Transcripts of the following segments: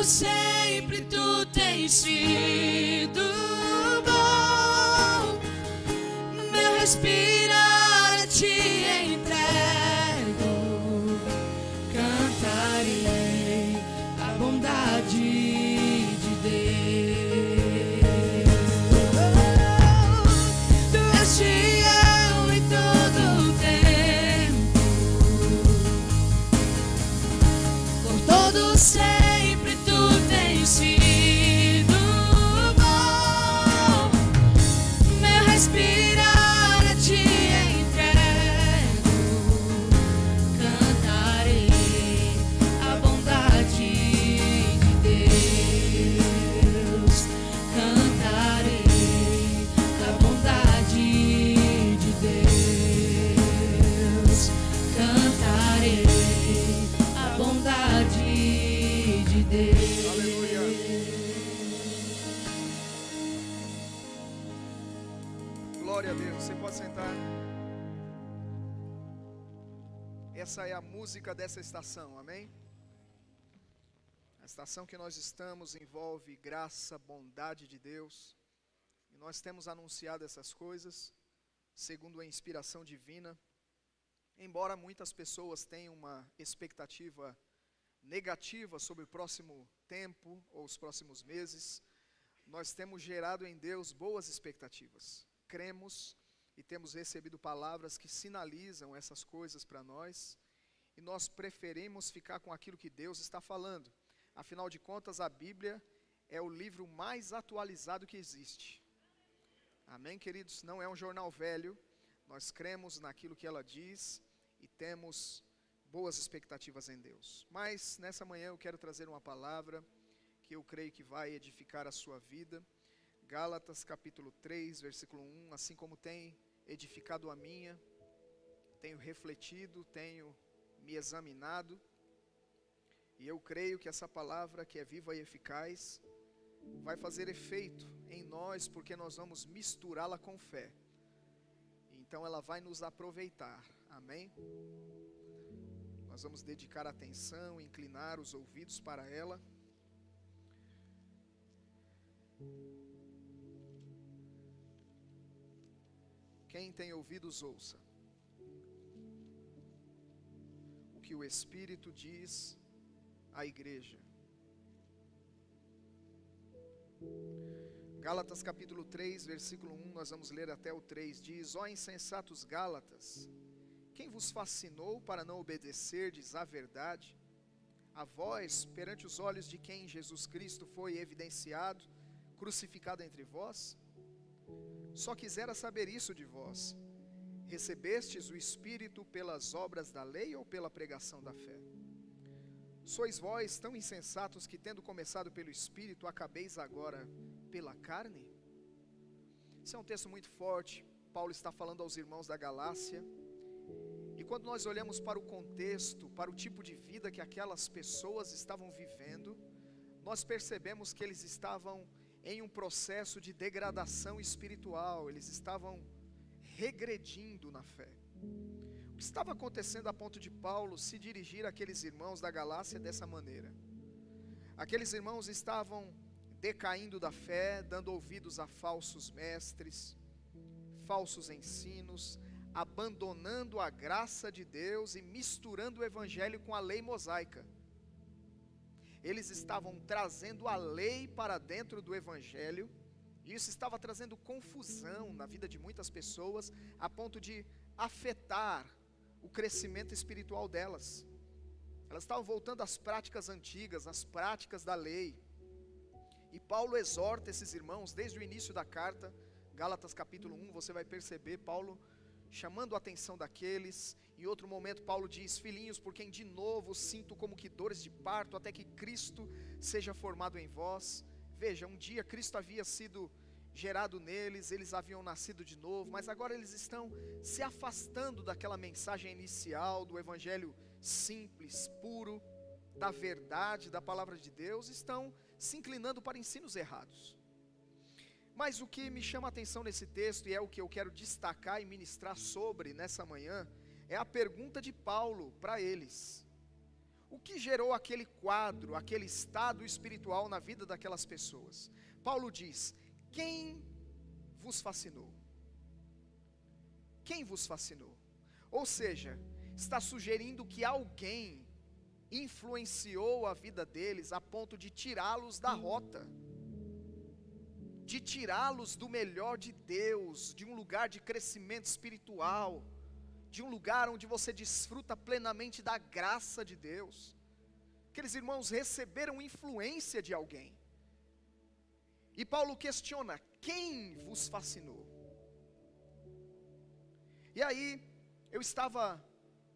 todo sempre tu tens sido bom. Meu respirar a ti entrego, cantarei a bondade de Deus. Tu és fiel em todo o tempo, por todo sempre tu tens sido bom. Meu respirar a ti entrego, cantarei a bondade de Deus, cantarei a bondade de Deus, cantarei a bondade de Deus. Aleluia. Glória a Deus. Você pode sentar. Essa é a música dessa estação, amém? A estação que nós estamos envolve graça, bondade de Deus. E nós temos anunciado essas coisas segundo a inspiração divina. Embora muitas pessoas tenham uma expectativa negativa sobre o próximo tempo ou os próximos meses, nós temos gerado em Deus boas expectativas. Cremos e temos recebido palavras que sinalizam essas coisas para nós, e nós preferimos ficar com aquilo que Deus está falando. Afinal de contas, a Bíblia é o livro mais atualizado que existe. Amém, queridos? Não é um jornal velho. Nós cremos naquilo que ela diz e temos boas expectativas em Deus. Mas nessa manhã eu quero trazer uma palavra que eu creio que vai edificar a sua vida. Gálatas capítulo 3, versículo 1. Assim como tem edificado a minha, tenho refletido, tenho me examinado, e eu creio que essa palavra, que é viva e eficaz, vai fazer efeito em nós, porque nós vamos misturá-la com fé. Então ela vai nos aproveitar, amém? Nós vamos dedicar atenção, inclinar os ouvidos para ela. Quem tem ouvidos, ouça o que o Espírito diz à igreja. Gálatas capítulo 3, versículo 1, nós vamos ler até o 3, diz: Ó insensatos Gálatas, quem vos fascinou para não obedecerdes à verdade? A vós, perante os olhos de quem Jesus Cristo foi evidenciado, crucificado entre vós? Só quisera saber isso de vós: recebestes o Espírito pelas obras da lei ou pela pregação da fé? Sois vós tão insensatos que, tendo começado pelo Espírito, acabeis agora pela carne? Esse é um texto muito forte. Paulo está falando aos irmãos da Galácia. E quando nós olhamos para o contexto, para o tipo de vida que aquelas pessoas estavam vivendo, nós percebemos que eles estavam em um processo de degradação espiritual. Eles estavam regredindo na fé. O que estava acontecendo a ponto de Paulo se dirigir àqueles irmãos da Galácia dessa maneira? Aqueles irmãos estavam decaindo da fé, dando ouvidos a falsos mestres, falsos ensinos, abandonando a graça de Deus e misturando o evangelho com a lei mosaica. Eles estavam trazendo a lei para dentro do evangelho, e isso estava trazendo confusão na vida de muitas pessoas, a ponto de afetar o crescimento espiritual delas. Elas estavam voltando às práticas antigas, às práticas da lei. E Paulo exorta esses irmãos desde o início da carta. Gálatas capítulo 1, você vai perceber Paulo chamando a atenção daqueles. Em outro momento Paulo diz: filhinhos, por quem de novo sinto como que dores de parto, até que Cristo seja formado em vós. Veja, um dia Cristo havia sido gerado neles, eles haviam nascido de novo, mas agora eles estão se afastando daquela mensagem inicial, do evangelho simples, puro, da verdade, da palavra de Deus, estão se inclinando para ensinos errados. Mas o que me chama a atenção nesse texto, e é o que eu quero destacar e ministrar sobre nessa manhã, é a pergunta de Paulo para eles: O que gerou aquele quadro, aquele estado espiritual na vida daquelas pessoas? Paulo diz: quem vos fascinou? Quem vos fascinou? Ou seja, está sugerindo que alguém influenciou a vida deles a ponto de tirá-los da rota, de tirá-los do melhor de Deus, de um lugar de crescimento espiritual, de um lugar onde você desfruta plenamente da graça de Deus. Aqueles irmãos receberam influência de alguém. E Paulo questiona: quem vos fascinou? E aí, eu estava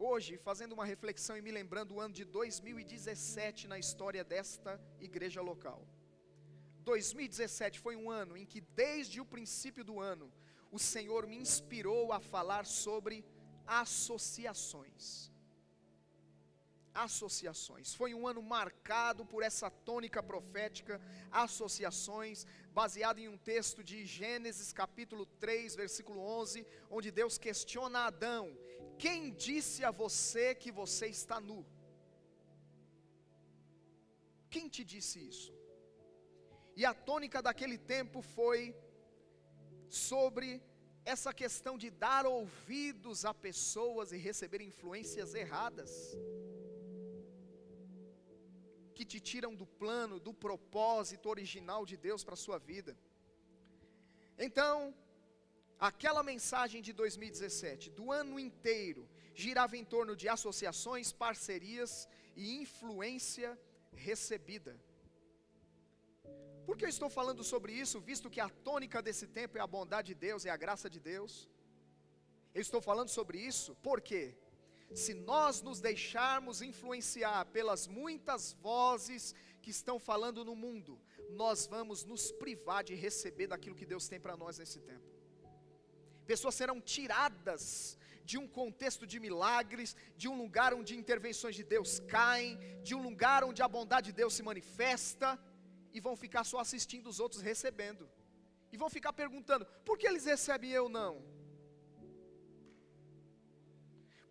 hoje fazendo uma reflexão e me lembrando do ano de 2017 na história desta igreja local. 2017 foi um ano em que desde o princípio do ano, o Senhor me inspirou a falar sobre associações. Associações. Foi um ano marcado por essa tônica profética, associações, baseado em um texto de Gênesis capítulo 3, versículo 11, onde Deus questiona Adão: quem disse a você que você está nu? Quem te disse isso? E a tônica daquele tempo foi sobre essa questão de dar ouvidos a pessoas e receber influências erradas, que te tiram do plano, do propósito original de Deus para a sua vida. Então, aquela mensagem de 2017, do ano inteiro, girava em torno de associações, parcerias e influência recebida. Por que eu estou falando sobre isso, visto que a tônica desse tempo é a bondade de Deus, é a graça de Deus? Eu estou falando sobre isso porque, se nós nos deixarmos influenciar pelas muitas vozes que estão falando no mundo, nós vamos nos privar de receber daquilo que Deus tem para nós nesse tempo. Pessoas serão tiradas de um contexto de milagres, de um lugar onde intervenções de Deus caem, de um lugar onde a bondade de Deus se manifesta, e vão ficar só assistindo os outros recebendo, e vão ficar perguntando: por que eles recebem e eu não?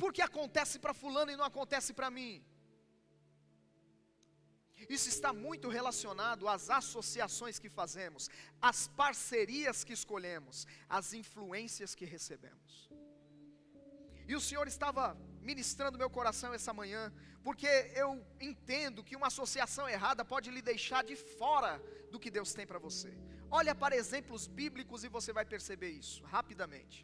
Por que acontece para fulano e não acontece para mim? Isso está muito relacionado às associações que fazemos, às parcerias que escolhemos, às influências que recebemos. E o Senhor estava ministrando meu coração essa manhã, porque eu entendo que uma associação errada pode lhe deixar de fora do que Deus tem para você. Olha para exemplos bíblicos e você vai perceber isso, rapidamente.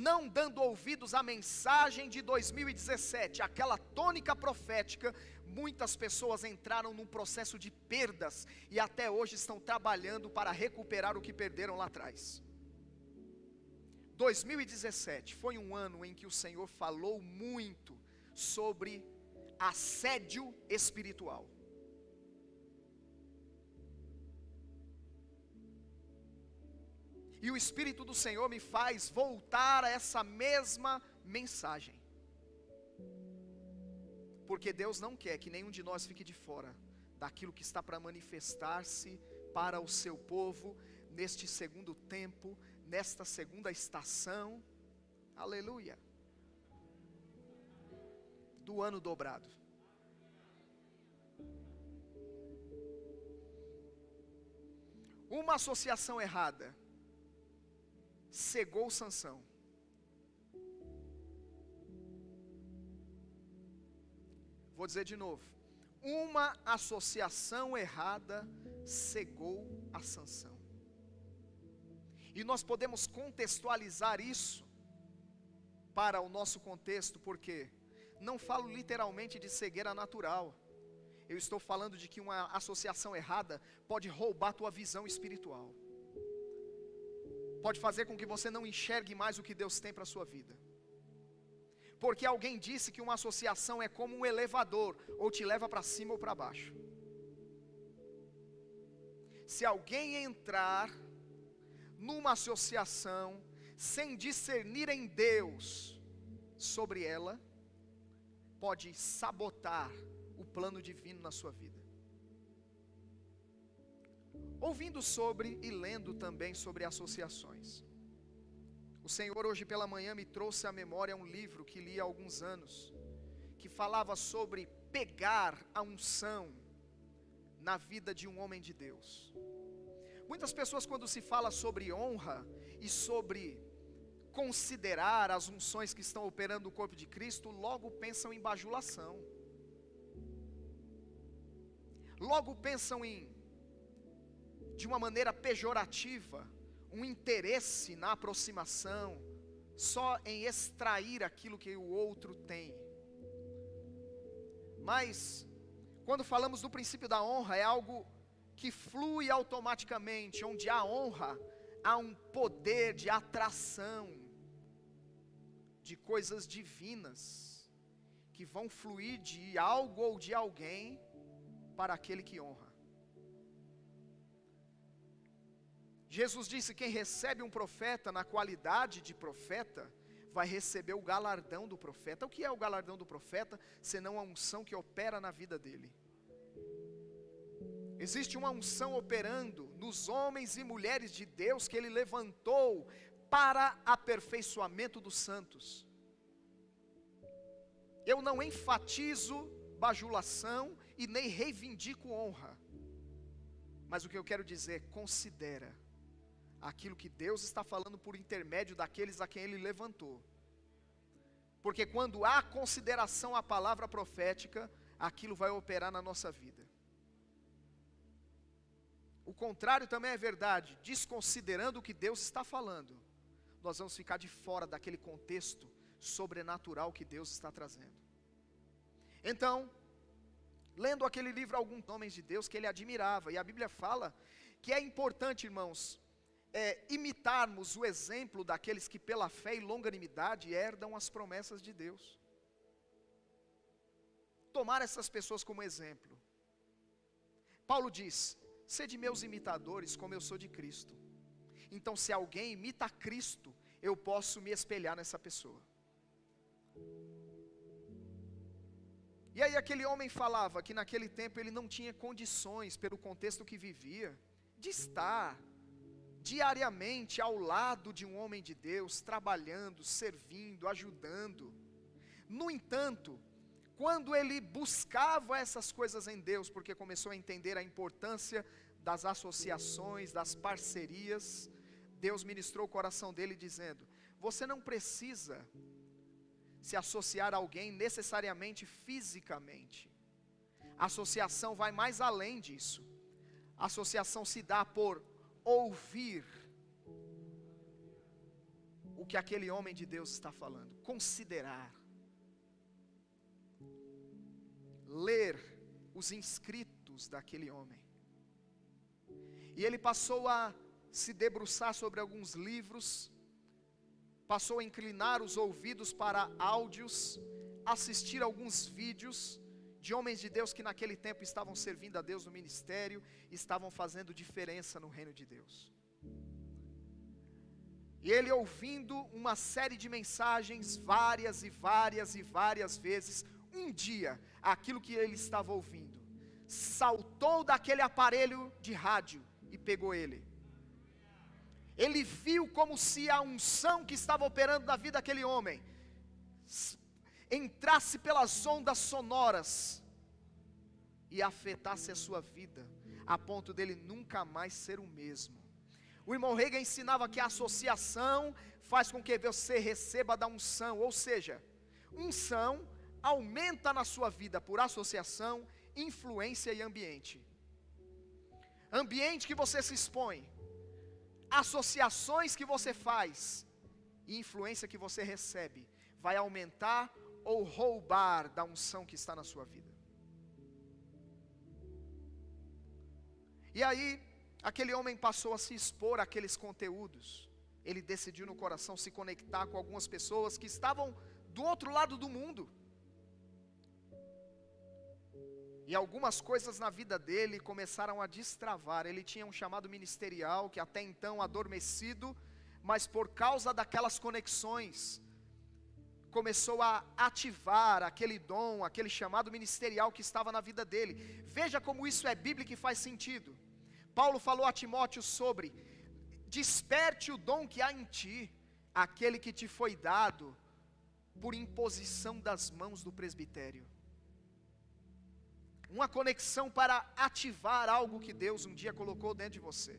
Não dando ouvidos à mensagem de 2017, aquela tônica profética, muitas pessoas entraram num processo de perdas, e até hoje estão trabalhando para recuperar o que perderam lá atrás. 2017 foi um ano em que o Senhor falou muito sobre assédio espiritual. E o Espírito do Senhor me faz voltar a essa mesma mensagem. Porque Deus não quer que nenhum de nós fique de fora daquilo que está para manifestar-se para o seu povo neste segundo tempo, nesta segunda estação, aleluia, do ano dobrado. Uma associação errada cegou Sansão. Vou dizer de novo: uma associação errada cegou a Sansão. E nós podemos contextualizar isso para o nosso contexto, porque não falo literalmente de cegueira natural. Eu estou falando de que uma associação errada pode roubar tua visão espiritual. Pode fazer com que você não enxergue mais o que Deus tem para a sua vida. Porque alguém disse que uma associação é como um elevador, ou te leva para cima ou para baixo. Se alguém entrar numa associação sem discernir em Deus sobre ela, pode sabotar o plano divino na sua vida. Ouvindo sobre e lendo também sobre associações, o Senhor hoje pela manhã me trouxe à memória um livro que li há alguns anos, que falava sobre pegar a unção na vida de um homem de Deus. Muitas pessoas, quando se fala sobre honra e sobre considerar as unções que estão operando no corpo de Cristo, logo pensam em bajulação. Logo pensam de uma maneira pejorativa, um interesse na aproximação, só em extrair aquilo que o outro tem. Mas, quando falamos do princípio da honra, é algo que flui automaticamente. Onde há honra, há um poder de atração de coisas divinas, que vão fluir de algo ou de alguém para aquele que honra. Jesus disse: quem recebe um profeta na qualidade de profeta, vai receber o galardão do profeta. O que é o galardão do profeta, senão a unção que opera na vida dele? Existe uma unção operando nos homens e mulheres de Deus, que Ele levantou para aperfeiçoamento dos santos. Eu não enfatizo bajulação e nem reivindico honra, mas o que eu quero dizer, considera aquilo que Deus está falando por intermédio daqueles a quem Ele levantou. Porque quando há consideração à palavra profética, aquilo vai operar na nossa vida. O contrário também é verdade. Desconsiderando o que Deus está falando, nós vamos ficar de fora daquele contexto sobrenatural que Deus está trazendo. Então, lendo aquele livro, alguns homens de Deus que ele admirava, e a Bíblia fala que é importante, irmãos, imitarmos o exemplo daqueles que pela fé e longanimidade herdam as promessas de Deus. Tomar essas pessoas como exemplo. Paulo diz: sede meus imitadores como eu sou de Cristo. Então, se alguém imita Cristo, eu posso me espelhar nessa pessoa. E aí aquele homem falava que naquele tempo ele não tinha condições, pelo contexto que vivia, de estar diariamente ao lado de um homem de Deus, trabalhando, servindo, ajudando. No entanto, quando ele buscava essas coisas em Deus, porque começou a entender a importância das associações, das parcerias, Deus ministrou o coração dele dizendo: você não precisa se associar a alguém necessariamente fisicamente. A associação vai mais além disso. A associação se dá por ouvir o que aquele homem de Deus está falando, considerar, ler os inscritos daquele homem. E ele passou a se debruçar sobre alguns livros, passou a inclinar os ouvidos para áudios, assistir alguns vídeos de homens de Deus que naquele tempo estavam servindo a Deus no ministério, estavam fazendo diferença no reino de Deus. E ele, ouvindo uma série de mensagens várias e várias e várias vezes, um dia, aquilo que ele estava ouvindo saltou daquele aparelho de rádio e pegou ele. Ele viu como se a unção que estava operando na vida daquele homem entrasse pelas ondas sonoras e afetasse a sua vida, a ponto dele nunca mais ser o mesmo. O irmão Reagan ensinava que a associação faz com que você receba da unção, ou seja, unção aumenta na sua vida por associação, influência e ambiente. Ambiente que você se expõe, associações que você faz e influência que você recebe, vai aumentar ou roubar da unção que está na sua vida. E aí, aquele homem passou a se expor àqueles conteúdos. Ele decidiu no coração se conectar com algumas pessoas que estavam do outro lado do mundo. E algumas coisas na vida dele começaram a destravar. Ele tinha um chamado ministerial que até então adormecido, mas por causa daquelas conexões, começou a ativar aquele dom, aquele chamado ministerial que estava na vida dele. Veja como isso é bíblico e faz sentido. Paulo falou a Timóteo sobre: desperte o dom que há em ti, aquele que te foi dado por imposição das mãos do presbitério. Uma conexão para ativar algo que Deus um dia colocou dentro de você.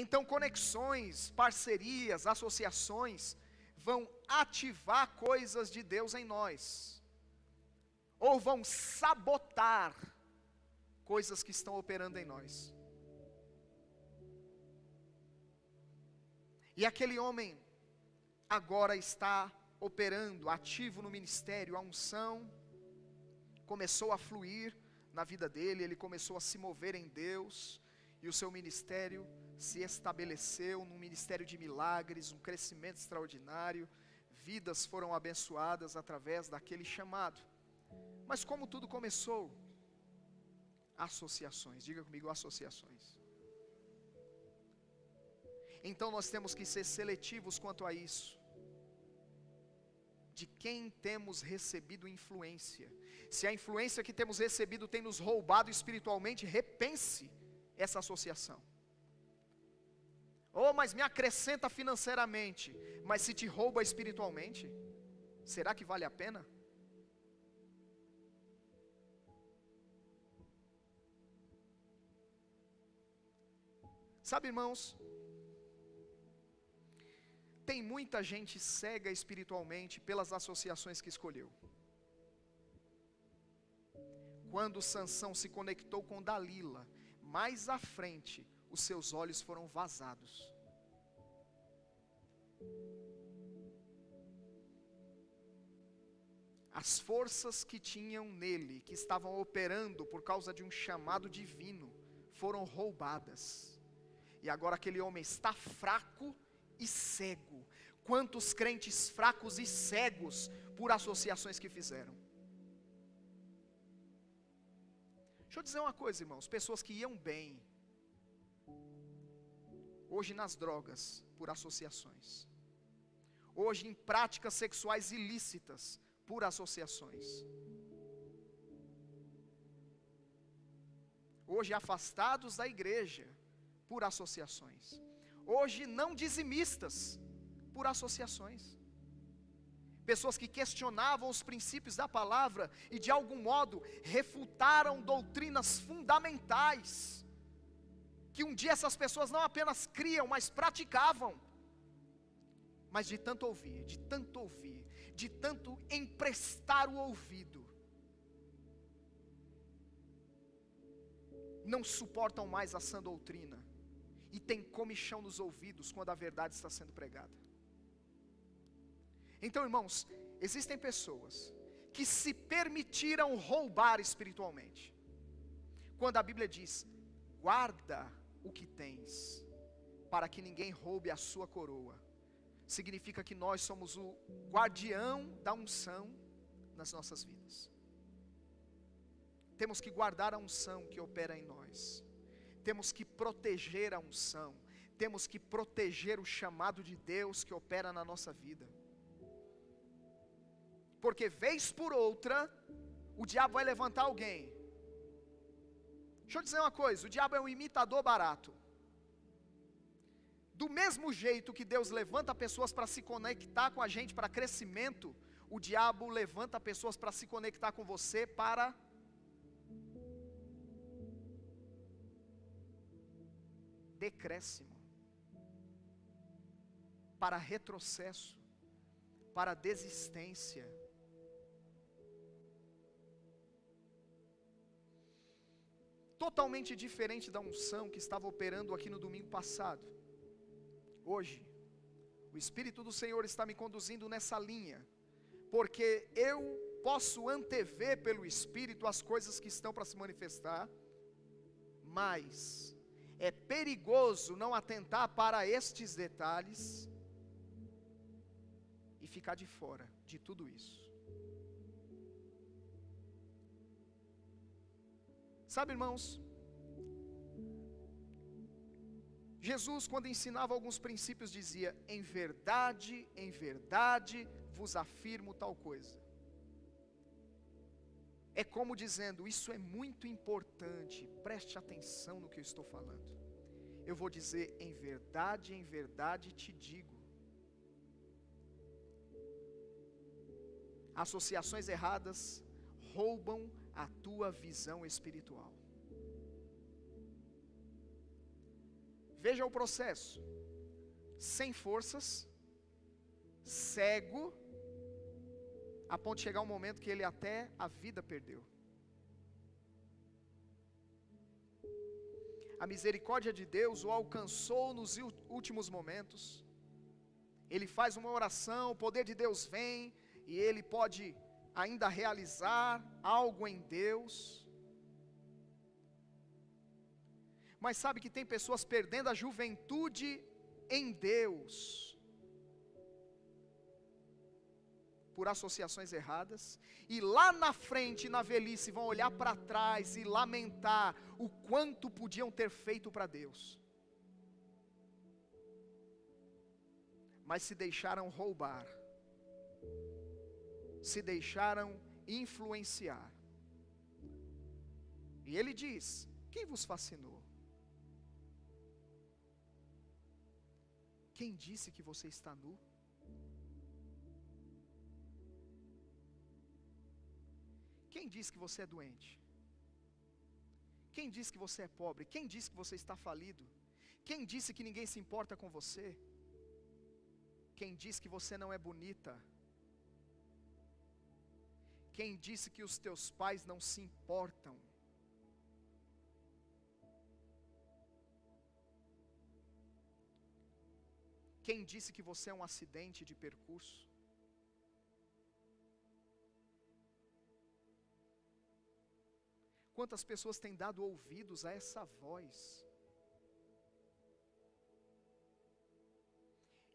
Então conexões, parcerias, associações vão ativar coisas de Deus em nós, ou vão sabotar coisas que estão operando em nós. E aquele homem agora está operando, ativo no ministério, a unção começou a fluir na vida dele, ele começou a se mover em Deus, e o seu ministério se estabeleceu num ministério de milagres, um crescimento extraordinário, vidas foram abençoadas através daquele chamado. Mas como tudo começou? Associações, diga comigo, associações. Então nós temos que ser seletivos quanto a isso, de quem temos recebido influência. Se a influência que temos recebido tem nos roubado espiritualmente, repense essa associação. Oh, mas me acrescenta financeiramente, mas se te rouba espiritualmente, será que vale a pena? Sabe, irmãos, tem muita gente cega espiritualmente pelas associações que escolheu. Quando Sansão se conectou com Dalila, mais à frente, os seus olhos foram vazados. As forças que tinham nele, que estavam operando por causa de um chamado divino, foram roubadas. E agora aquele homem está fraco e cego. Quantos crentes fracos e cegos por associações que fizeram? Deixa eu dizer uma coisa, irmãos, pessoas que iam bem, hoje nas drogas, por associações. Hoje em práticas sexuais ilícitas, por associações. Hoje afastados da igreja, por associações. Hoje não dizimistas, por associações. Pessoas que questionavam os princípios da palavra e de algum modo refutaram doutrinas fundamentais, que um dia essas pessoas não apenas criam, mas praticavam. Mas de tanto ouvir, de tanto emprestar o ouvido, não suportam mais a sã doutrina, e tem comichão nos ouvidos quando a verdade está sendo pregada. Então, irmãos, existem pessoas que se permitiram roubar espiritualmente, quando a Bíblia diz: guarda o que tens, para que ninguém roube a sua coroa. Significa que nós somos o guardião da unção nas nossas vidas. Temos que guardar a unção que opera em nós. Temos que proteger a unção. Temos que proteger o chamado de Deus que opera na nossa vida. Porque vez por outra, o diabo vai levantar alguém. Deixa eu dizer uma coisa, o diabo é um imitador barato. Do mesmo jeito que Deus levanta pessoas para se conectar com a gente para crescimento, o diabo levanta pessoas para se conectar com você para decréscimo, para retrocesso, para desistência. Totalmente diferente da unção que estava operando aqui no domingo passado. Hoje, o Espírito do Senhor está me conduzindo nessa linha, porque eu posso antever pelo Espírito as coisas que estão para se manifestar, mas é perigoso não atentar para estes detalhes e ficar de fora de tudo isso. Sabe, irmãos, Jesus, quando ensinava alguns princípios, dizia: em verdade vos afirmo tal coisa. É como dizendo: isso é muito importante, preste atenção no que eu estou falando. Eu vou dizer: em verdade te digo. Associações erradas roubam a tua visão espiritual. Veja o processo: sem forças, cego, a ponto de chegar um momento que ele até a vida perdeu. A misericórdia de Deus o alcançou nos últimos momentos. Ele faz uma oração, o poder de Deus vem, e ele pode ainda realizar algo em Deus. Mas sabe que tem pessoas perdendo a juventude em Deus por associações erradas, e lá na frente, na velhice, vão olhar para trás e lamentar o quanto podiam ter feito para Deus, mas se deixaram roubar, se deixaram influenciar. E ele diz: quem vos fascinou? Quem disse que você está nu? Quem disse que você é doente? Quem disse que você é pobre? Quem disse que você está falido? Quem disse que ninguém se importa com você? Quem disse que você não é bonita? Quem disse que os teus pais não se importam? Quem disse que você é um acidente de percurso? Quantas pessoas têm dado ouvidos a essa voz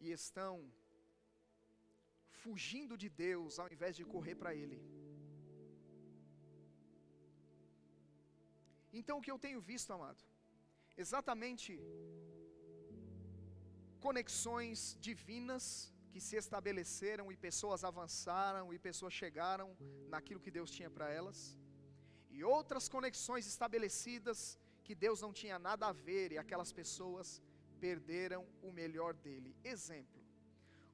e estão fugindo de Deus ao invés de correr para Ele? Então o que eu tenho visto, amado, exatamente conexões divinas que se estabeleceram, e pessoas avançaram, e pessoas chegaram naquilo que Deus tinha para elas, e outras conexões estabelecidas que Deus não tinha nada a ver, e aquelas pessoas perderam o melhor dele. Exemplo: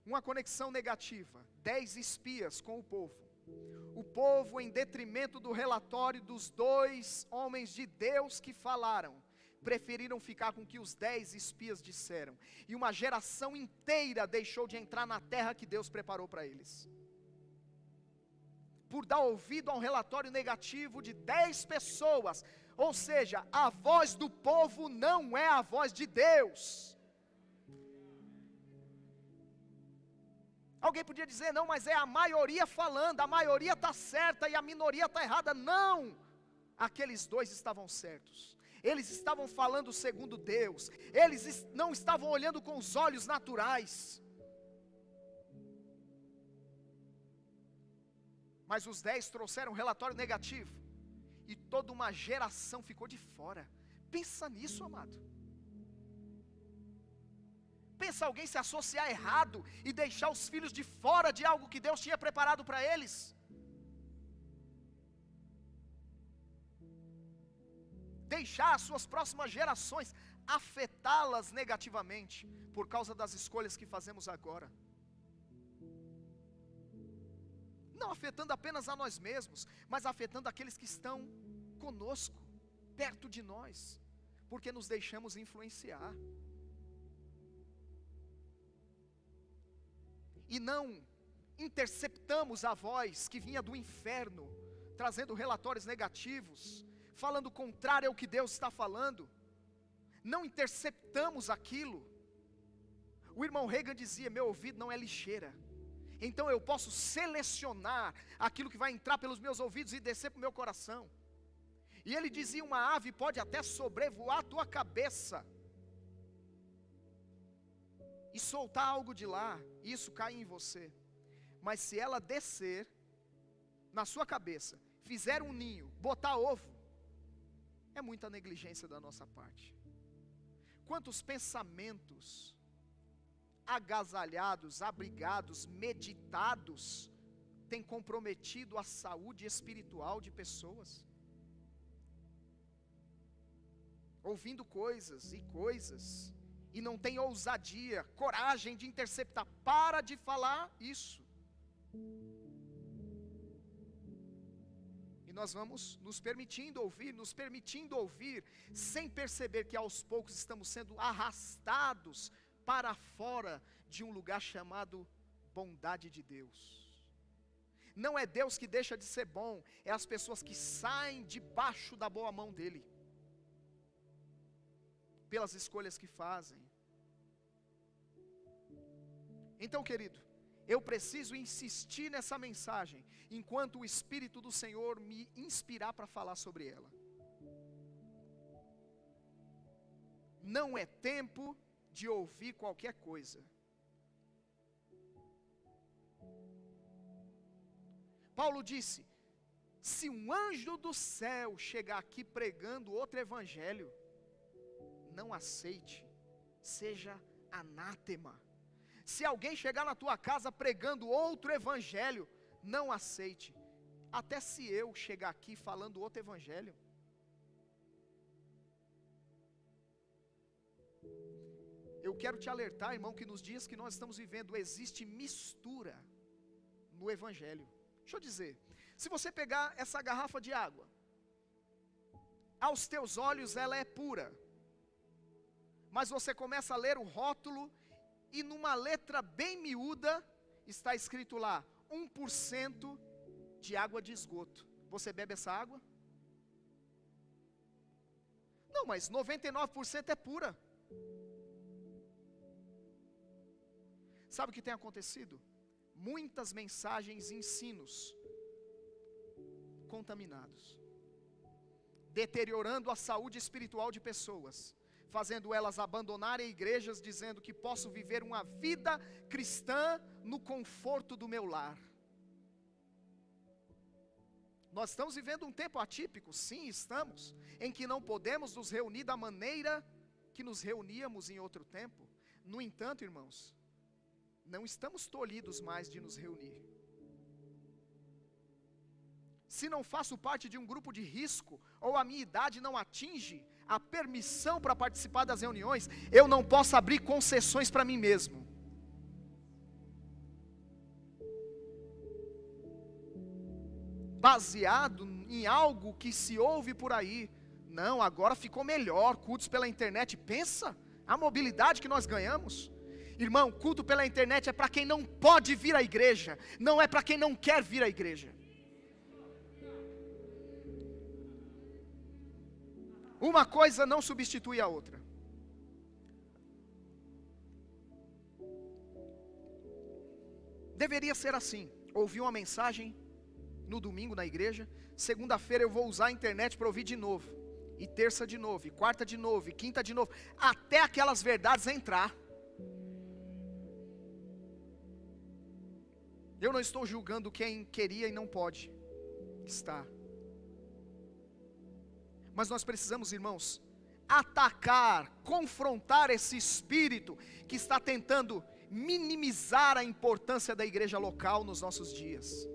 uma conexão negativa, 10 espias com o povo. O povo, em detrimento do relatório dos 2 homens de Deus que falaram, preferiram ficar com o que os 10 espias disseram, e uma geração inteira deixou de entrar na terra que Deus preparou para eles, por dar ouvido a um relatório negativo de 10 pessoas. Ou seja, a voz do povo não é a voz de Deus. Alguém podia dizer: não, mas é a maioria falando, a maioria está certa e a minoria está errada. Não, aqueles 2 estavam certos. Eles estavam falando segundo Deus, eles não estavam olhando com os olhos naturais. Mas os 10 trouxeram um relatório negativo, e toda uma geração ficou de fora. Pensa nisso, amado. Pensa alguém se associar errado e deixar os filhos de fora de algo que Deus tinha preparado para eles. Deixar as suas próximas gerações, afetá-las negativamente, por causa das escolhas que fazemos agora. Não afetando apenas a nós mesmos, mas afetando aqueles que estão conosco, perto de nós, porque nos deixamos influenciar. E não interceptamos a voz que vinha do inferno, trazendo relatórios negativos, falando contrário ao que Deus está falando. Não interceptamos aquilo. O irmão Reagan dizia: meu ouvido não é lixeira, então eu posso selecionar aquilo que vai entrar pelos meus ouvidos e descer para o meu coração. E ele dizia: uma ave pode até sobrevoar a tua cabeça e soltar algo de lá, e isso cai em você. Mas se ela descer na sua cabeça, fizer um ninho, botar ovo, é muita negligência da nossa parte. Quantos pensamentos agasalhados, abrigados, meditados, têm comprometido a saúde espiritual de pessoas? Ouvindo coisas e coisas, e não tem ousadia, coragem de interceptar. Para de falar isso. nós vamos nos permitindo ouvir, sem perceber que aos poucos estamos sendo arrastados para fora de um lugar chamado bondade de Deus. Não é Deus que deixa de ser bom, é as pessoas que saem debaixo da boa mão dEle, pelas escolhas que fazem. Então, querido, eu preciso insistir nessa mensagem, enquanto o Espírito do Senhor me inspirar para falar sobre ela. Não é tempo de ouvir qualquer coisa. Paulo disse: se um anjo do céu chegar aqui pregando outro evangelho, não aceite, seja anátema. Se alguém chegar na tua casa pregando outro evangelho, não aceite. Até se eu chegar aqui falando outro evangelho. Eu quero te alertar, irmão, que nos dias que nós estamos vivendo, existe mistura no evangelho. Deixa eu dizer, se você pegar essa garrafa de água, aos teus olhos ela é pura, mas você começa a ler o rótulo, e numa letra bem miúda, está escrito lá, 1% de água de esgoto. Você bebe essa água? Não, mas 99% é pura. Sabe o que tem acontecido? Muitas mensagens e ensinos contaminados, deteriorando a saúde espiritual de pessoas, fazendo elas abandonarem igrejas, dizendo que posso viver uma vida cristã no conforto do meu lar. Nós estamos vivendo um tempo atípico, sim, estamos, em que não podemos nos reunir da maneira que nos reuníamos em outro tempo. No entanto, irmãos, não estamos tolhidos mais de nos reunir. Se não faço parte de um grupo de risco, ou a minha idade não atinge a permissão para participar das reuniões, eu não posso abrir concessões para mim mesmo. Baseado em algo que se ouve por aí. Não, agora ficou melhor, cultos pela internet. Pensa, a mobilidade que nós ganhamos. Irmão, culto pela internet é para quem não pode vir à igreja, não é para quem não quer vir à igreja. Uma coisa não substitui a outra. Deveria ser assim. Ouvi uma mensagem no domingo na igreja, segunda-feira eu vou usar a internet para ouvir de novo, e terça de novo, e quarta de novo, e quinta de novo, até aquelas verdades entrar. Eu não estou julgando quem queria e não pode estar. Mas nós precisamos, irmãos, atacar, confrontar esse espírito que está tentando minimizar a importância da igreja local nos nossos dias.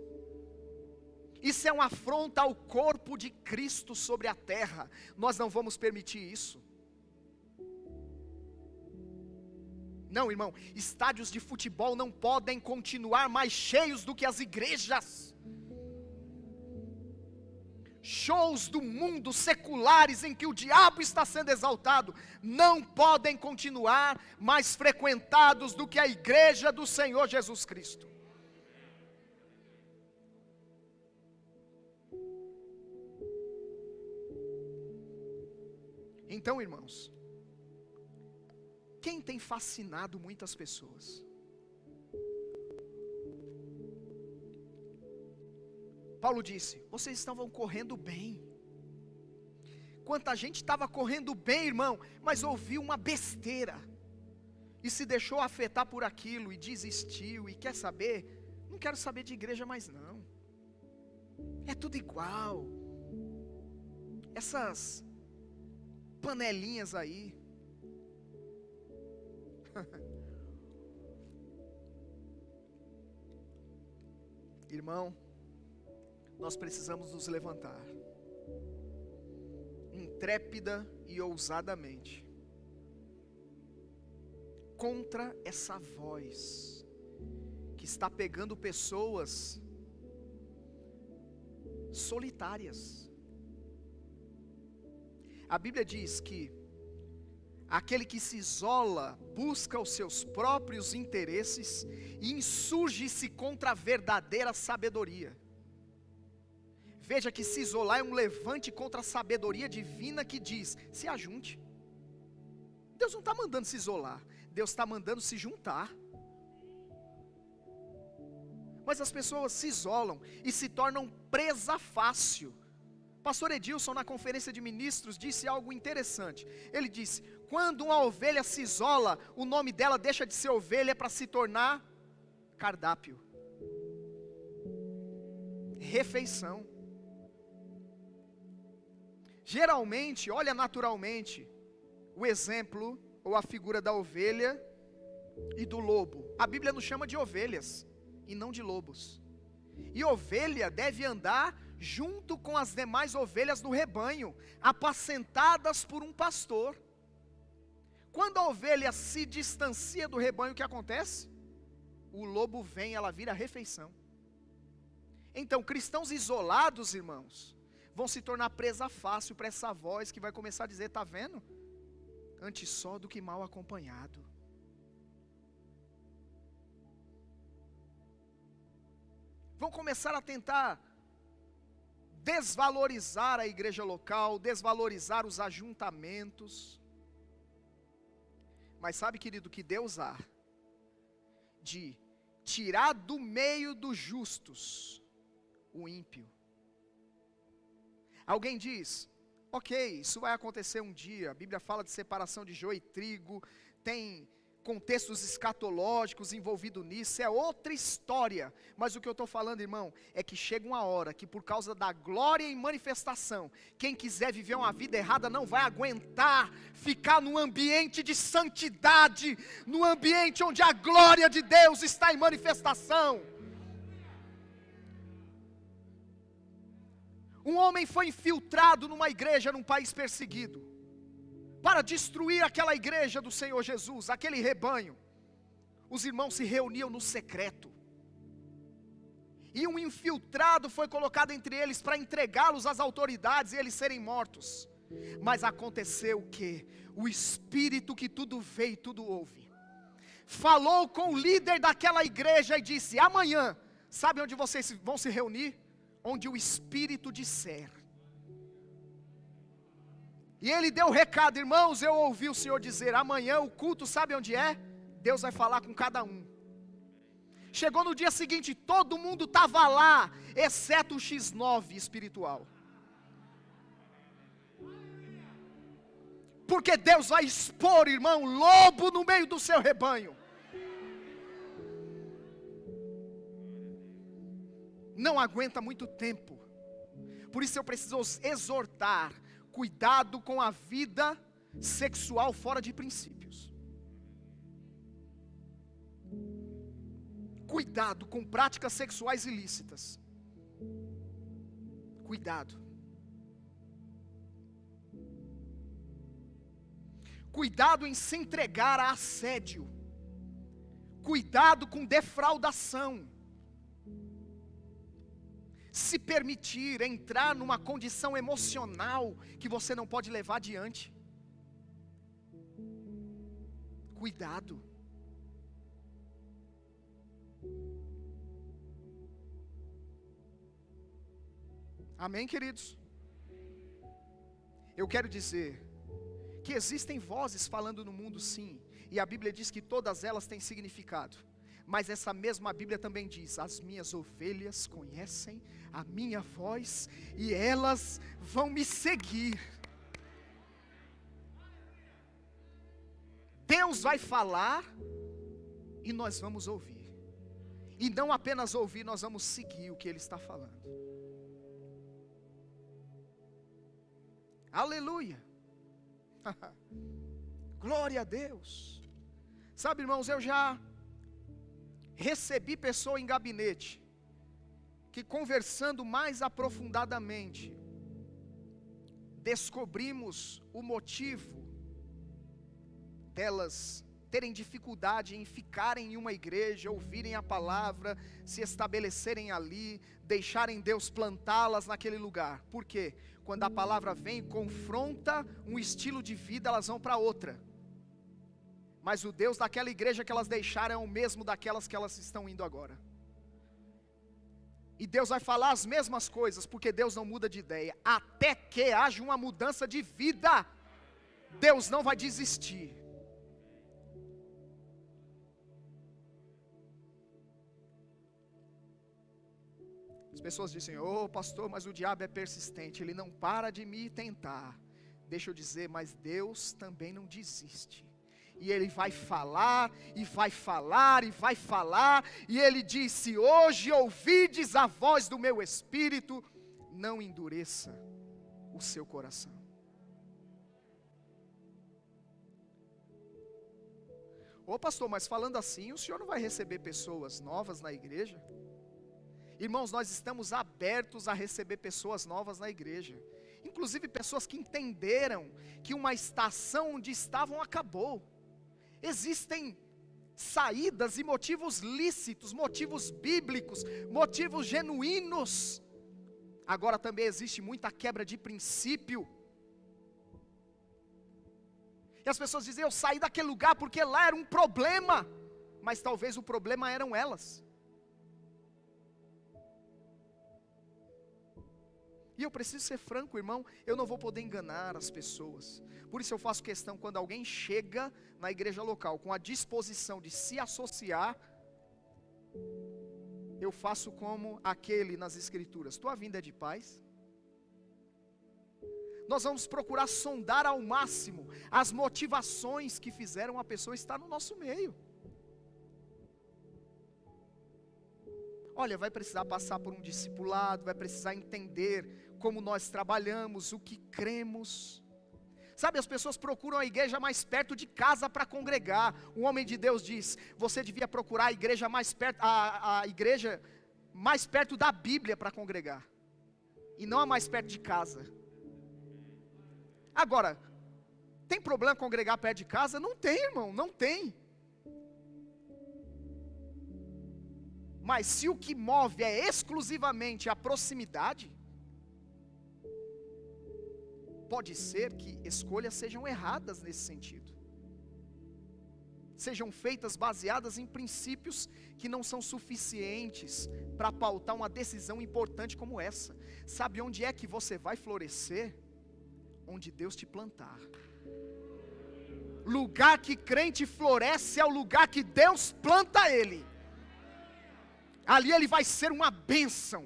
Isso é uma afronta ao corpo de Cristo sobre a terra. Nós não vamos permitir isso. Não, irmão, estádios de futebol não podem continuar mais cheios do que as igrejas. Shows do mundo seculares em que o diabo está sendo exaltado não podem continuar mais frequentados do que a igreja do Senhor Jesus Cristo. Então, irmãos, quem tem fascinado muitas pessoas? Paulo disse, vocês estavam correndo bem. Quanta gente estava correndo bem, irmão, mas ouviu uma besteira, e se deixou afetar por aquilo, e desistiu, e quer saber? Não quero saber de igreja mais não. É tudo igual. Essas panelinhas aí. Irmão, nós precisamos nos levantar, intrépida e ousadamente, contra essa voz, que está pegando pessoas solitárias. A Bíblia diz que aquele que se isola busca os seus próprios interesses e insurge-se contra a verdadeira sabedoria. Veja que se isolar é um levante contra a sabedoria divina que diz: se ajunte. Deus não está mandando se isolar, Deus está mandando se juntar. Mas as pessoas se isolam e se tornam presa fácil. Pastor Edilson, na conferência de ministros, disse algo interessante. Ele disse: quando uma ovelha se isola, o nome dela deixa de ser ovelha para se tornar cardápio, refeição. Geralmente, olha naturalmente, o exemplo ou a figura da ovelha e do lobo. A Bíblia nos chama de ovelhas e não de lobos. E ovelha deve andar junto com as demais ovelhas do rebanho, apacentadas por um pastor. Quando a ovelha se distancia do rebanho, o que acontece? O lobo vem, ela vira refeição. Então, cristãos isolados, irmãos, vão se tornar presa fácil para essa voz que vai começar a dizer: está vendo? Antes só do que mal acompanhado. Vão começar a tentar desvalorizar a igreja local, desvalorizar os ajuntamentos. Mas sabe, querido, que Deus há de tirar do meio dos justos o ímpio. Alguém diz: ok, isso vai acontecer um dia. A Bíblia fala de separação de joio e trigo, tem contextos escatológicos envolvidos nisso, é outra história. Mas o que eu estou falando, irmão, é que chega uma hora que por causa da glória em manifestação, quem quiser viver uma vida errada não vai aguentar ficar num ambiente de santidade, num ambiente onde a glória de Deus está em manifestação. Um homem foi infiltrado numa igreja num país perseguido, para destruir aquela igreja do Senhor Jesus, aquele rebanho. Os irmãos se reuniam no secreto, e um infiltrado foi colocado entre eles para entregá-los às autoridades e eles serem mortos. Mas aconteceu o que? O Espírito que tudo vê e tudo ouve, falou com o líder daquela igreja e disse: amanhã, sabe onde vocês vão se reunir? Onde o Espírito disser. E ele deu o recado: irmãos, eu ouvi o Senhor dizer, amanhã o culto, sabe onde é? Deus vai falar com cada um. Chegou no dia seguinte, todo mundo estava lá, exceto o X9 espiritual. Porque Deus vai expor, irmão, lobo no meio do seu rebanho. Não aguenta muito tempo. Por isso eu preciso exortar: cuidado com a vida sexual fora de princípios. Cuidado com práticas sexuais ilícitas. Cuidado. Cuidado em se entregar a assédio. Cuidado com defraudação. Se permitir entrar numa condição emocional que você não pode levar adiante. Cuidado. Amém, queridos? Eu quero dizer que existem vozes falando no mundo, sim, e a Bíblia diz que todas elas têm significado. Mas essa mesma Bíblia também diz: as minhas ovelhas conhecem a minha voz e elas vão me seguir. Deus vai falar e nós vamos ouvir. E não apenas ouvir, nós vamos seguir o que Ele está falando. Aleluia. Glória a Deus. Sabe, irmãos, eu já recebi pessoa em gabinete que, conversando mais aprofundadamente, descobrimos o motivo delas terem dificuldade em ficarem em uma igreja, ouvirem a palavra, se estabelecerem ali, deixarem Deus plantá-las naquele lugar. Por quê? Quando a palavra vem e confronta um estilo de vida, elas vão para outra. Mas o Deus daquela igreja que elas deixaram é o mesmo daquelas que elas estão indo agora. E Deus vai falar as mesmas coisas, porque Deus não muda de ideia. Até que haja uma mudança de vida, Deus não vai desistir. As pessoas dizem: ô pastor, mas o diabo é persistente, ele não para de me tentar. Deixa eu dizer, mas Deus também não desiste. E Ele vai falar, e vai falar, e vai falar. E Ele disse: hoje ouvides a voz do meu Espírito, não endureça o seu coração. Ô pastor, mas falando assim, o senhor não vai receber pessoas novas na igreja? Irmãos, nós estamos abertos a receber pessoas novas na igreja. Inclusive pessoas que entenderam que uma estação onde estavam acabou. Existem saídas e motivos lícitos, motivos bíblicos, motivos genuínos. Agora também existe muita quebra de princípio. E as pessoas dizem: eu saí daquele lugar porque lá era um problema. Mas talvez o problema eram elas. E eu preciso ser franco, irmão, eu não vou poder enganar as pessoas. Por isso eu faço questão, quando alguém chega na igreja local com a disposição de se associar, eu faço como aquele nas escrituras: tua vinda é de paz? Nós vamos procurar sondar ao máximo as motivações que fizeram a pessoa estar no nosso meio. Olha, vai precisar passar por um discipulado, vai precisar entender como nós trabalhamos, o que cremos. Sabe, as pessoas procuram a igreja mais perto de casa para congregar. Um homem de Deus diz: você devia procurar a igreja mais perto, a igreja mais perto da Bíblia para congregar, e não a mais perto de casa. Agora, tem problema congregar perto de casa? Não tem, irmão, não tem. Mas se o que move é exclusivamente a proximidade, pode ser que escolhas sejam erradas nesse sentido. Sejam feitas baseadas em princípios que não são suficientes para pautar uma decisão importante como essa. Sabe onde é que você vai florescer? Onde Deus te plantar. Lugar que crente floresce é o lugar que Deus planta ele. Ali ele vai ser uma bênção.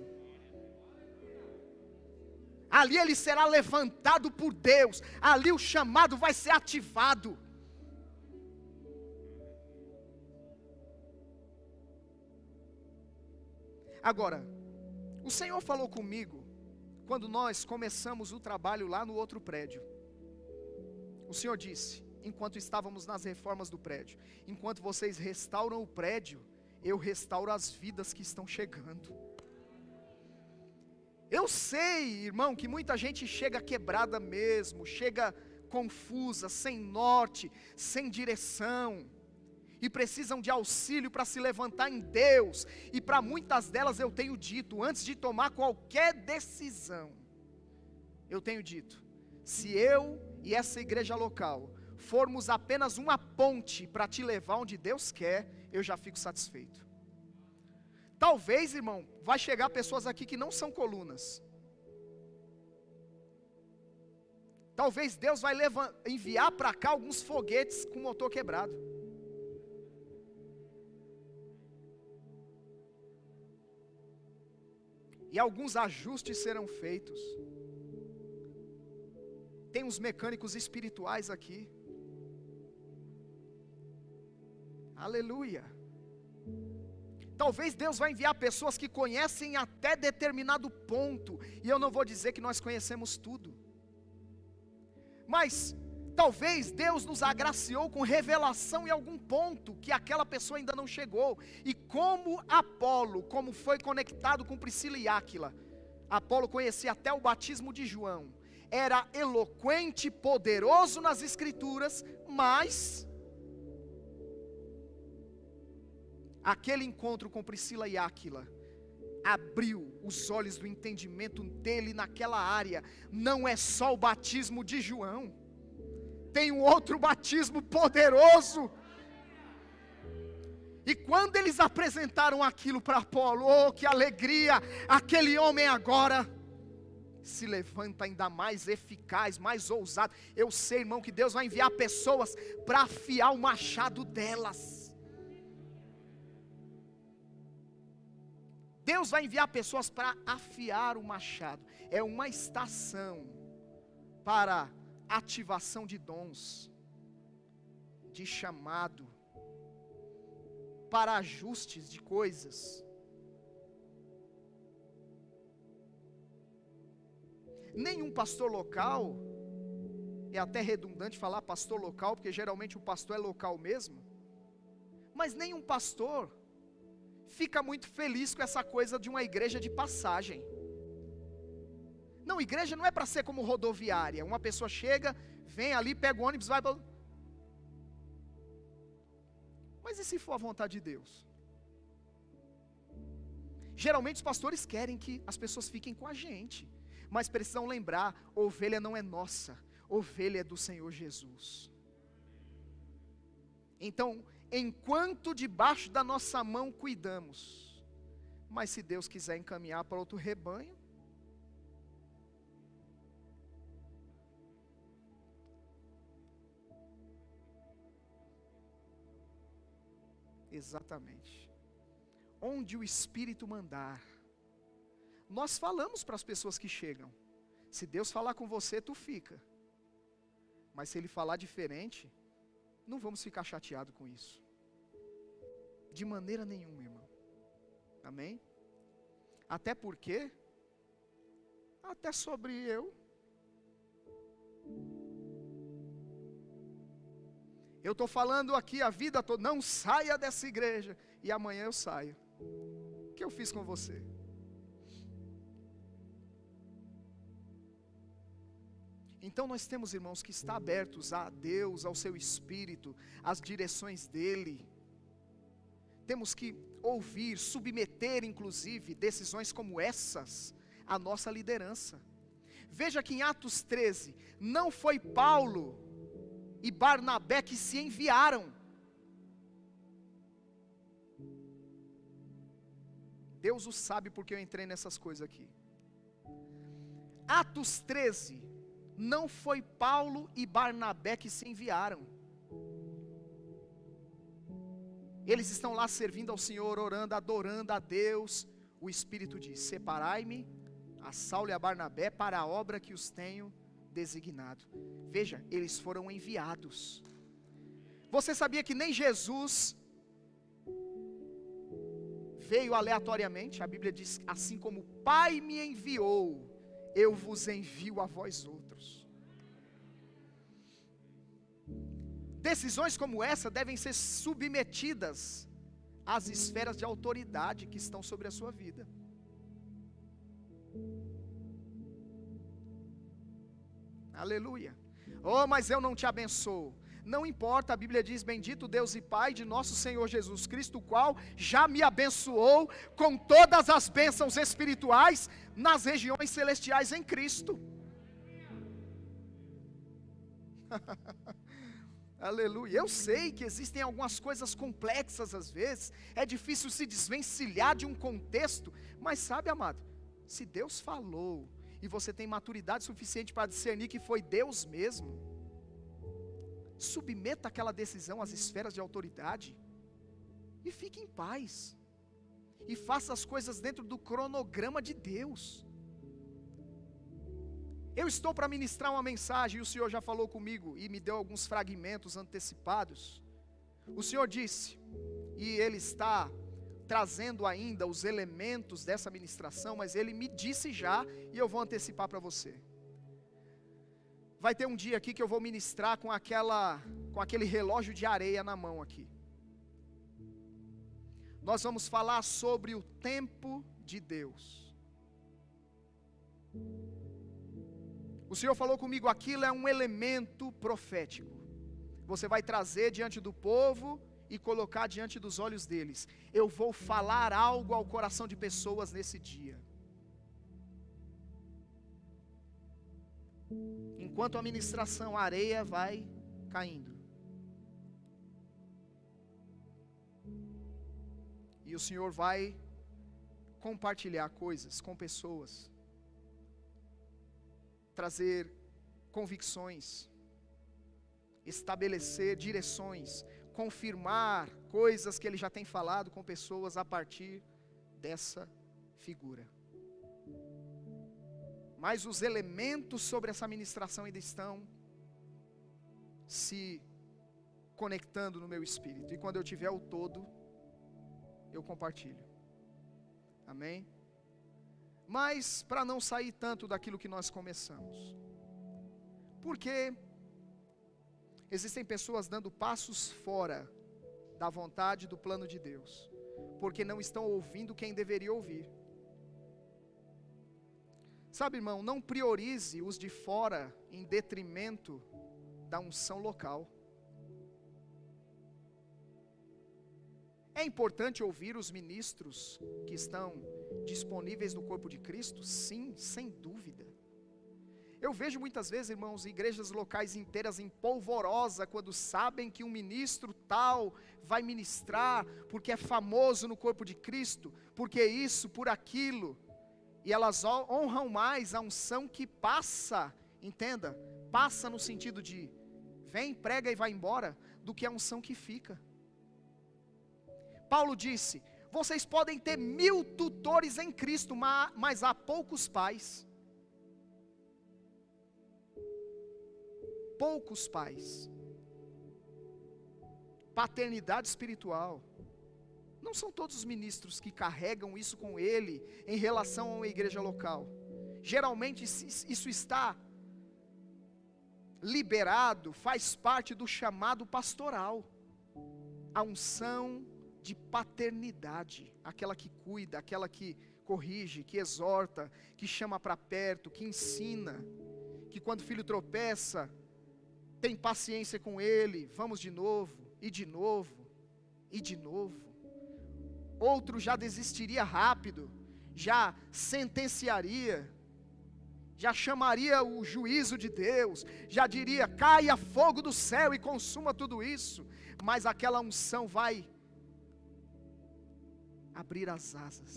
Ali ele será levantado por Deus. Ali o chamado vai ser ativado. Agora, o Senhor falou comigo quando nós começamos o trabalho lá no outro prédio. O Senhor disse, enquanto estávamos nas reformas do prédio: enquanto vocês restauram o prédio, eu restauro as vidas que estão chegando. Eu sei, irmão, que muita gente chega quebrada mesmo, chega confusa, sem norte, sem direção, e precisam de auxílio para se levantar em Deus. E para muitas delas eu tenho dito, antes de tomar qualquer decisão, eu tenho dito: se eu e essa igreja local formos apenas uma ponte para te levar onde Deus quer, eu já fico satisfeito. Talvez, irmão, vai chegar pessoas aqui que não são colunas. Talvez Deus vai enviar para cá alguns foguetes com motor quebrado. E alguns ajustes serão feitos. Tem uns mecânicos espirituais aqui. Aleluia. Talvez Deus vai enviar pessoas que conhecem até determinado ponto. E eu não vou dizer que nós conhecemos tudo. Mas talvez Deus nos agraciou com revelação em algum ponto que aquela pessoa ainda não chegou. E como Apolo, como foi conectado com Priscila e Áquila, Apolo conhecia até o batismo de João. Era eloquente, poderoso nas escrituras, mas aquele encontro com Priscila e Áquila abriu os olhos do entendimento dele naquela área. Não é só o batismo de João, tem um outro batismo poderoso. E quando eles apresentaram aquilo para Apolo, oh, que alegria! Aquele homem agora se levanta ainda mais eficaz, mais ousado. Eu sei, irmão, que Deus vai enviar pessoas para afiar o machado delas. Deus vai enviar pessoas para afiar o machado. É uma estação para ativação de dons, de chamado, para ajustes de coisas. Nenhum pastor local, é até redundante falar pastor local, porque geralmente o pastor é local mesmo, mas nenhum pastor fica muito feliz com essa coisa de uma igreja de passagem. Não, igreja não é para ser como rodoviária, uma pessoa chega, vem ali, pega o ônibus, vai para... Mas e se for a vontade de Deus? Geralmente os pastores querem que as pessoas fiquem com a gente, mas precisam lembrar, ovelha não é nossa, ovelha é do Senhor Jesus. Então, enquanto debaixo da nossa mão cuidamos, mas se Deus quiser encaminhar para outro rebanho, exatamente, onde o Espírito mandar. Nós falamos para as pessoas que chegam, se Deus falar com você, tu fica, mas se Ele falar diferente, não vamos ficar chateados com isso, de maneira nenhuma, irmão, amém? Até porque, até sobre eu estou falando aqui a vida toda, não saia dessa igreja, e amanhã eu saio. O que eu fiz com você? Então nós temos, irmãos, que estar abertos a Deus, ao seu Espírito, às direções dEle. Temos que ouvir, submeter inclusive decisões como essas à nossa liderança. Veja que em Atos 13, não foi Paulo e Barnabé que se enviaram. Deus o sabe porque eu entrei nessas coisas aqui. Atos 13, não foi Paulo e Barnabé que se enviaram. Eles estão lá servindo ao Senhor, orando, adorando a Deus. O Espírito diz: separai-me a Saulo e a Barnabé para a obra que os tenho designado. Veja, eles foram enviados. Você sabia que nem Jesus veio aleatoriamente? A Bíblia diz: assim como o Pai me enviou, eu vos envio a vós outros. Decisões como essa devem ser submetidas às esferas de autoridade que estão sobre a sua vida. Aleluia. Oh, mas eu não te abençoo. Não importa, a Bíblia diz: bendito Deus e Pai de nosso Senhor Jesus Cristo, o qual já me abençoou com todas as bênçãos espirituais nas regiões celestiais em Cristo. Aleluia. Eu sei que existem algumas coisas complexas às vezes, é difícil se desvencilhar de um contexto, mas sabe, amado, se Deus falou, e você tem maturidade suficiente para discernir que foi Deus mesmo, submeta aquela decisão às esferas de autoridade, e fique em paz, e faça as coisas dentro do cronograma de Deus. Eu estou para ministrar uma mensagem, e o Senhor já falou comigo, e me deu alguns fragmentos antecipados. O Senhor disse, e Ele está trazendo ainda os elementos dessa ministração, mas Ele me disse já, e eu vou antecipar para você. Vai ter um dia aqui que eu vou ministrar com aquele relógio de areia na mão aqui. Nós vamos falar sobre o tempo de Deus. O Senhor falou comigo, aquilo é um elemento profético. Você vai trazer diante do povo e colocar diante dos olhos deles. Eu vou falar algo ao coração de pessoas nesse dia. Enquanto a ministração, a areia vai caindo. E o Senhor vai compartilhar coisas com pessoas, trazer convicções, estabelecer direções, confirmar coisas que Ele já tem falado com pessoas a partir dessa figura. Mas os elementos sobre essa ministração ainda estão se conectando no meu espírito. E quando eu tiver o todo, eu compartilho. Amém? Mas para não sair tanto daquilo que nós começamos. Porque existem pessoas dando passos fora da vontade do plano de Deus, porque não estão ouvindo quem deveria ouvir. Sabe, irmão, não priorize os de fora em detrimento da unção local. É importante ouvir os ministros que estão disponíveis no corpo de Cristo? Sim, sem dúvida. Eu vejo muitas vezes, irmãos, igrejas locais inteiras em polvorosa, quando sabem que um ministro tal vai ministrar, porque é famoso no corpo de Cristo, porque isso, por aquilo, e elas honram mais a unção que passa, entenda, passa no sentido de, vem, prega e vai embora, do que a unção que fica. Paulo disse, vocês podem ter 1000 tutores em Cristo, mas há poucos pais. Poucos pais. Paternidade espiritual. Não são todos os ministros que carregam isso com ele em relação a uma igreja local. Geralmente isso está liberado, faz parte do chamado pastoral. A unção de paternidade, aquela que cuida, aquela que corrige, que exorta, que chama para perto, que ensina, que quando o filho tropeça, tem paciência com ele, vamos de novo, e de novo, e de novo. Outro já desistiria rápido, já sentenciaria, já chamaria o juízo de Deus, já diria, caia fogo do céu e consuma tudo isso, mas aquela unção vai abrir as asas.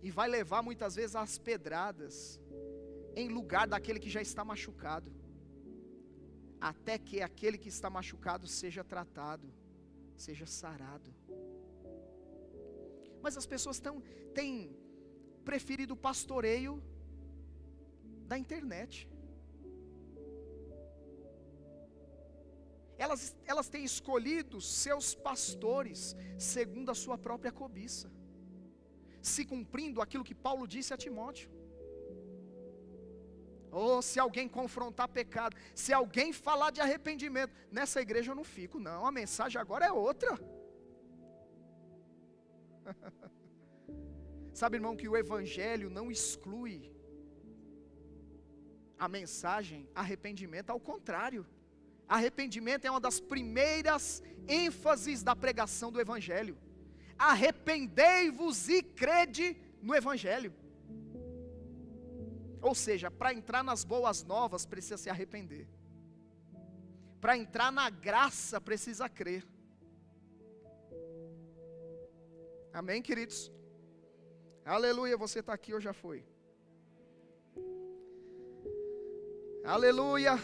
E vai levar muitas vezes às pedradas, em lugar daquele que já está machucado, até que aquele que está machucado seja tratado, seja sarado. Mas as pessoas têm preferido o pastoreio da internet. Elas têm escolhido seus pastores segundo a sua própria cobiça, se cumprindo aquilo que Paulo disse a Timóteo. Se alguém confrontar pecado, se alguém falar de arrependimento, nessa igreja eu não fico, não, a mensagem agora é outra. Sabe, irmão, que o evangelho não exclui a mensagem arrependimento, ao contrário. Arrependimento é uma das primeiras ênfases da pregação do evangelho. Arrependei-vos e crede no evangelho. Ou seja, para entrar nas boas novas precisa se arrepender. Para entrar na graça precisa crer. Amém, queridos? Aleluia, você está aqui ou já foi? Aleluia.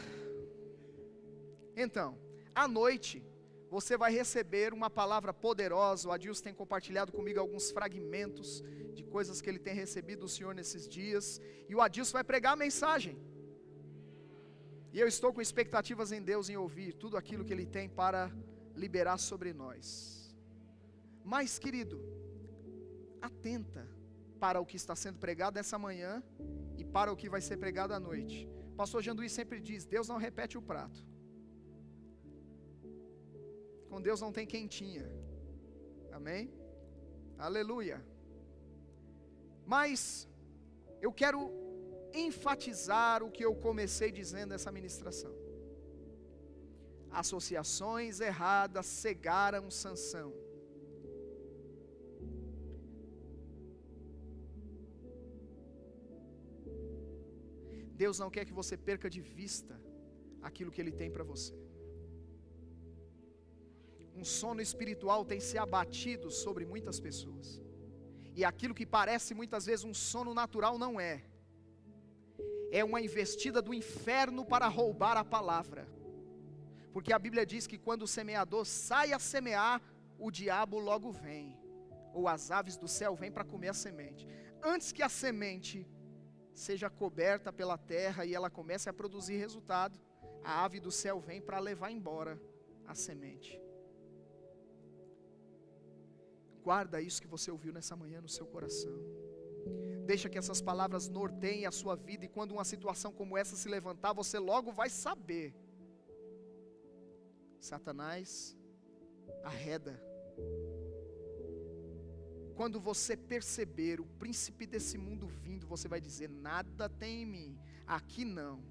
Então, à noite, você vai receber uma palavra poderosa. O Adilson tem compartilhado comigo alguns fragmentos de coisas que ele tem recebido do Senhor nesses dias. E o Adilson vai pregar a mensagem. E eu estou com expectativas em Deus em ouvir tudo aquilo que Ele tem para liberar sobre nós. Mas, querido, atenta para o que está sendo pregado essa manhã e para o que vai ser pregado à noite. O pastor Janduí sempre diz, Deus não repete o prato. Com Deus não tem quentinha. Amém? Aleluia. Mas eu quero enfatizar o que eu comecei dizendo nessa ministração. Associações erradas cegaram Sansão. Deus não quer que você perca de vista aquilo que Ele tem para você. Um sono espiritual tem se abatido sobre muitas pessoas. E aquilo que parece muitas vezes um sono natural não é. É uma investida do inferno para roubar a palavra. Porque a Bíblia diz que quando o semeador sai a semear, o diabo logo vem. Ou as aves do céu vêm para comer a semente. Antes que a semente seja coberta pela terra e ela comece a produzir resultado, a ave do céu vem para levar embora a semente. Guarda isso que você ouviu nessa manhã no seu coração. Deixa que essas palavras norteiem a sua vida, e quando uma situação como essa se levantar, você logo vai saber. Satanás arreda. Quando você perceber o príncipe desse mundo vindo, você vai dizer: nada tem em mim, aqui não.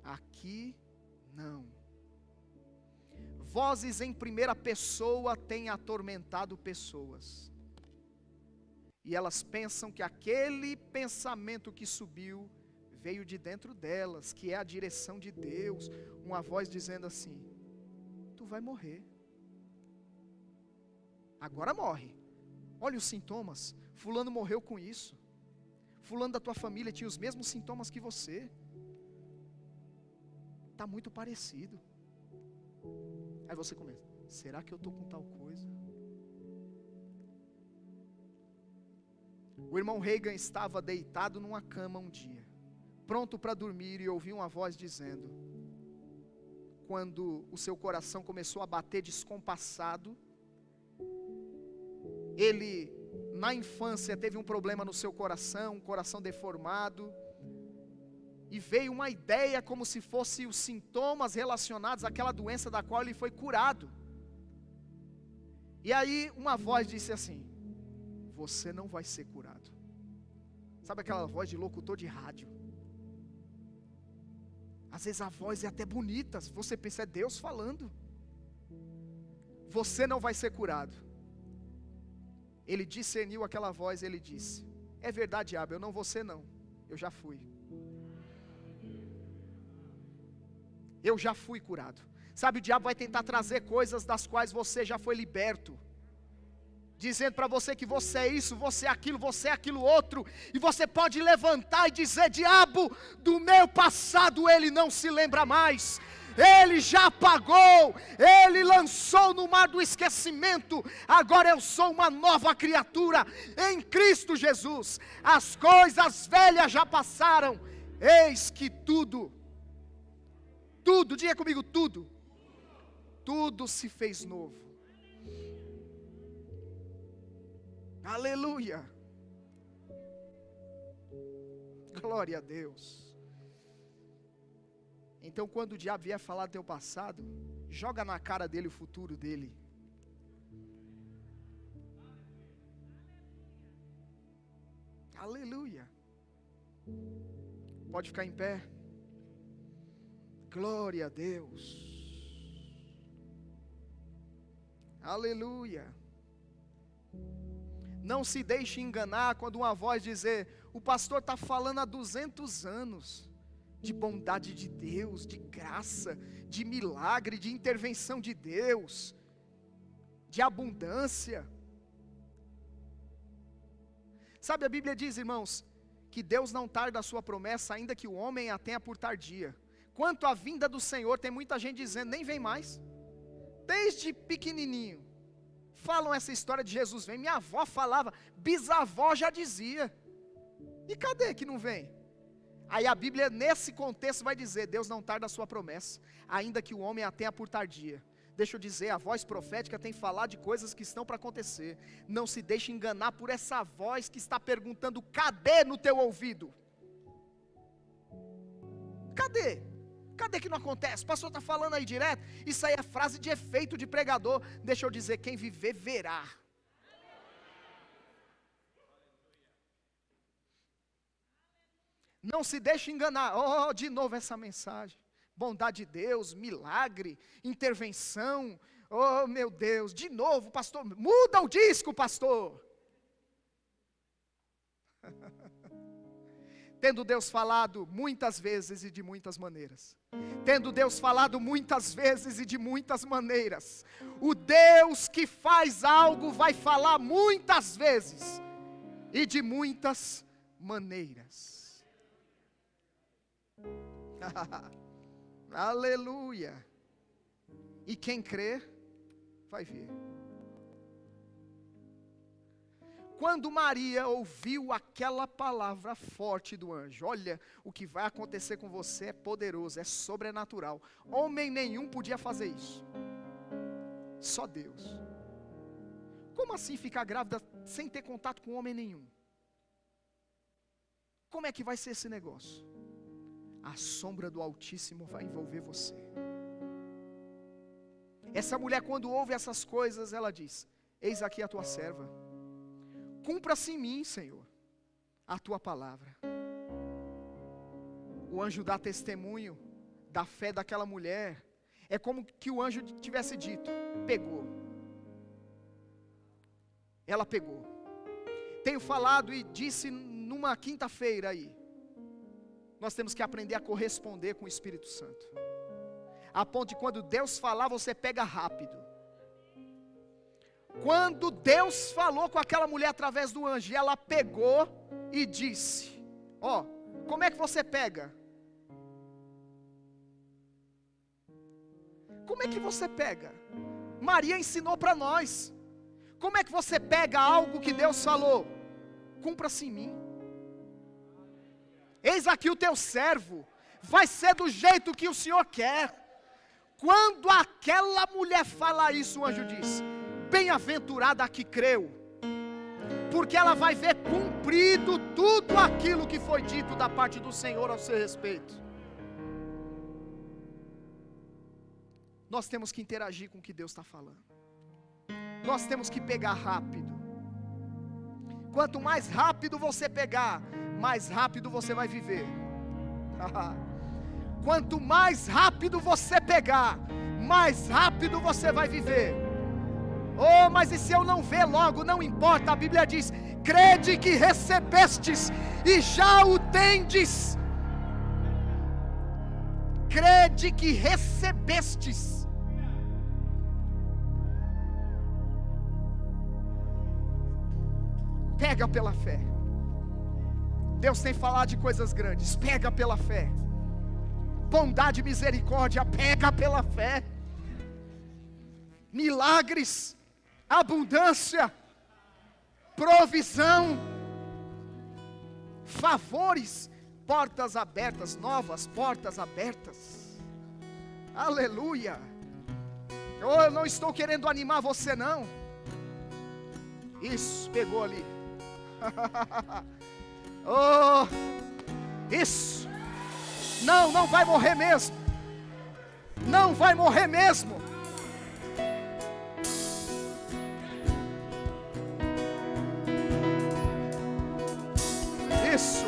Aqui não. Vozes em primeira pessoa têm atormentado pessoas. E elas pensam que aquele pensamento que subiu veio de dentro delas, que é a direção de Deus. Uma voz dizendo assim: tu vai morrer. Agora morre. Olha os sintomas. Fulano morreu com isso. Fulano da tua família tinha os mesmos sintomas que você. Está muito parecido. Aí você começa: será que eu estou com tal coisa? O irmão Reagan estava deitado numa cama um dia, pronto para dormir, e ouviu uma voz dizendo, quando o seu coração começou a bater descompassado, ele na infância teve um problema no seu coração, um coração deformado, e veio uma ideia como se fosse os sintomas relacionados àquela doença da qual ele foi curado. E aí uma voz disse assim: você não vai ser curado. Sabe aquela voz de locutor de rádio? Às vezes a voz é até bonita, você pensa, é Deus falando. Você não vai ser curado. Ele discerniu aquela voz, ele disse: é verdade, diabo, eu não vou ser não, eu já fui. Eu já fui curado. Sabe, o diabo vai tentar trazer coisas das quais você já foi liberto, dizendo para você que você é isso, você é aquilo outro, e você pode levantar e dizer: diabo, do meu passado ele não se lembra mais, ele já apagou, ele lançou no mar do esquecimento, agora eu sou uma nova criatura em Cristo Jesus, as coisas velhas já passaram, eis que tudo, diga comigo, tudo se fez novo. Aleluia, glória a Deus. Então quando o diabo vier falar do teu passado, joga na cara dele o futuro dele. Aleluia. Pode ficar em pé. Glória a Deus. Aleluia. Não se deixe enganar quando uma voz dizer: o pastor está falando há 200 anos de bondade de Deus, de graça, de milagre, de intervenção de Deus, de abundância. Sabe, a Bíblia diz, irmãos, que Deus não tarda a sua promessa, ainda que o homem a tenha por tardia. Quanto à vinda do Senhor, tem muita gente dizendo: nem vem mais. Desde pequenininho falam essa história de Jesus vem. Minha avó falava, bisavó já dizia. E cadê que não vem? Aí a Bíblia nesse contexto vai dizer: Deus não tarda a sua promessa, ainda que o homem a tenha por tardia. Deixa eu dizer, a voz profética tem que falar de coisas que estão para acontecer. Não se deixe enganar por essa voz que está perguntando: cadê no teu ouvido? Cadê? Cadê que não acontece? O pastor está falando aí direto. Isso aí é frase de efeito de pregador. Deixa eu dizer, quem viver verá. Não se deixe enganar. Oh, de novo essa mensagem. Bondade de Deus, milagre, intervenção. Oh, meu Deus, de novo, pastor. Muda o disco, pastor. Tendo Deus falado muitas vezes e de muitas maneiras. Tendo Deus falado muitas vezes e de muitas maneiras. O Deus que faz algo vai falar muitas vezes e de muitas maneiras. Aleluia. E quem crê, vai ver. Quando Maria ouviu aquela palavra forte do anjo, olha, o que vai acontecer com você é poderoso, é sobrenatural. Homem nenhum podia fazer isso. Só Deus. Como assim ficar grávida sem ter contato com homem nenhum? Como é que vai ser esse negócio? A sombra do Altíssimo vai envolver você. Essa mulher, quando ouve essas coisas, ela diz: eis aqui a tua serva. Cumpra-se em mim, Senhor, a tua palavra. O anjo dá testemunho da fé daquela mulher. É como que o anjo tivesse dito: pegou. Ela pegou. Tenho falado e disse numa quinta-feira aí. Nós temos que aprender a corresponder com o Espírito Santo. A ponto de quando Deus falar, você pega rápido. Quando Deus falou com aquela mulher através do anjo, ela pegou e disse: ó, como é que você pega? Como é que você pega? Maria ensinou para nós. Como é que você pega algo que Deus falou? Cumpra-se em mim. Eis aqui o teu servo. Vai ser do jeito que o Senhor quer. Quando aquela mulher fala isso, o anjo diz: bem-aventurada a que creu, porque ela vai ver cumprido tudo aquilo que foi dito da parte do Senhor ao seu respeito. Nós temos que interagir com o que Deus está falando. Nós temos que pegar rápido. Quanto mais rápido você pegar, mais rápido você vai viver. Quanto mais rápido você pegar, mais rápido você vai viver. Oh, mas e se eu não ver logo? Não importa, a Bíblia diz: crede que recebestes e já o tendes. Crede que recebestes. Pega pela fé. Deus tem falado de coisas grandes. Pega pela fé. Bondade e misericórdia, pega pela fé. Milagres, abundância, provisão, favores, portas abertas, novas portas abertas. Aleluia. Oh, eu não estou querendo animar você não. Isso, pegou ali. Oh, isso. Não vai morrer mesmo. Não vai morrer mesmo. Isso.